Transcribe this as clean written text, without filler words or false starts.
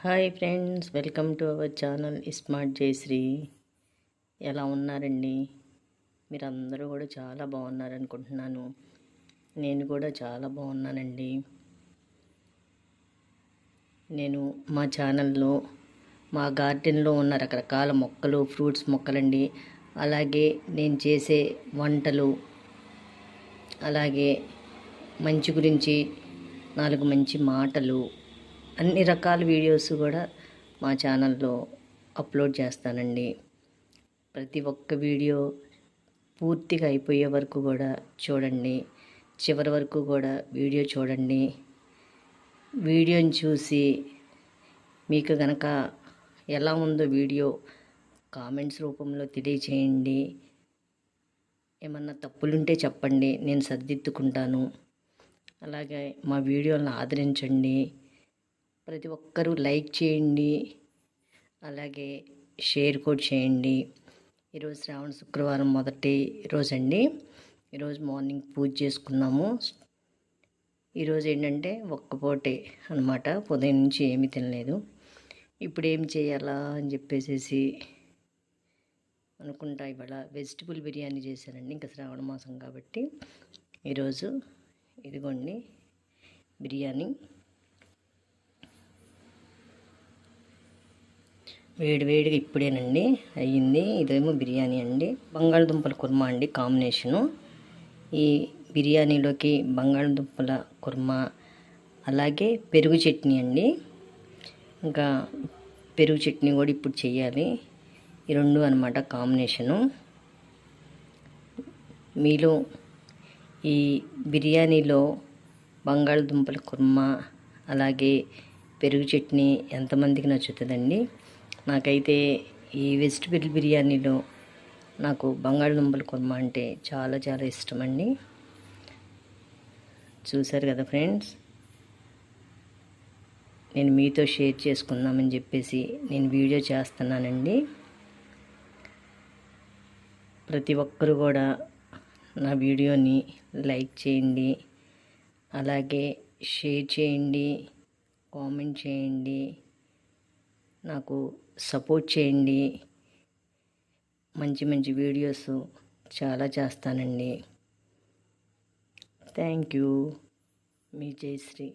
Hi friends, welcome to our channel smart Jayashree. ఎలా ఉన్నారండి? మీరందరూ కూడా చాలా బాగున్నారనుకుంటున్నాను. నేను కూడా చాలా బాగున్నానండి. నేను మా ఛానల్లో మా గార్డెన్లో ఉన్న రకరకాల మొక్కలు, ఫ్రూట్స్ మొక్కలండి, అలాగే నేను చేసే వంటలు, అలాగే మంచి గురించి 4 మంచి మాటలు, అన్ని రకాల వీడియోస్ కూడా మా ఛానల్లో అప్లోడ్ చేస్తానండి. ప్రతి ఒక్క వీడియో పూర్తిగా అయిపోయే వరకు కూడా చూడండి, చివరి వరకు కూడా వీడియో చూడండి. వీడియోని చూసి మీకు గనక ఎలా ఉందో వీడియో కామెంట్స్ రూపంలో తెలియచేయండి. ఏమన్నా తప్పులుంటే చెప్పండి, నేను సర్దిద్దుకుంటాను. అలాగే మా వీడియోలను ఆదరించండి. ప్రతి ఒక్కరూ లైక్ చేయండి, అలాగే షేర్ కూడా చేయండి. ఈరోజు శ్రావణ శుక్రవారం మొదటి రోజండి. ఈరోజు మార్నింగ్ పూజ చేసుకున్నాము. ఈరోజు ఏంటంటే ఒక్కపూటే అనమాట, ఉదయం నుంచి ఏమీ తినలేదు. ఇప్పుడు ఏం చేయాలా అని చెప్పేసి అనుకుంటా ఇవాళ వెజిటబుల్ బిర్యానీ చేశానండి. ఇంకా శ్రావణ మాసం కాబట్టి ఈరోజు ఇదిగోండి బిర్యానీ. వేడివేడిగా ఇప్పుడేనండి అయ్యింది. ఇదేమో బిర్యానీ అండి, బంగాళదుంపల కుర్మా అండి కాంబినేషను. ఈ బిర్యానీలోకి బంగాళదుంపల కుర్మా, అలాగే పెరుగు చట్నీ అండి. ఇంకా పెరుగు చట్నీ కూడా ఇప్పుడు చేయాలి. ఈ రెండు అనమాట కాంబినేషను. మీలో ఈ బిర్యానీలో బంగాళదుంపల కుర్మా అలాగే పెరుగు చట్నీ ఎంతమందికి నచ్చుతుందండి? నాకైతే ఈ వెజిటబుల్ బిర్యానీలో నాకు బంగాళదుంపల కుర్మా అంటే చాలా చాలా ఇష్టమండి. చూసారు కదా ఫ్రెండ్స్, నేను మీతో షేర్ చేసుకుందామని చెప్పేసి నేను వీడియో చేస్తున్నానండి. ప్రతి ఒక్కరు కూడా నా వీడియోని లైక్ చేయండి, అలాగే షేర్ చేయండి, కామెంట్ చేయండి, నాకు సపోర్ట్ చేయండి. మంచి మంచి వీడియోస్ చాలా చేస్తానండి. Thank you. మీ జయశ్రీ.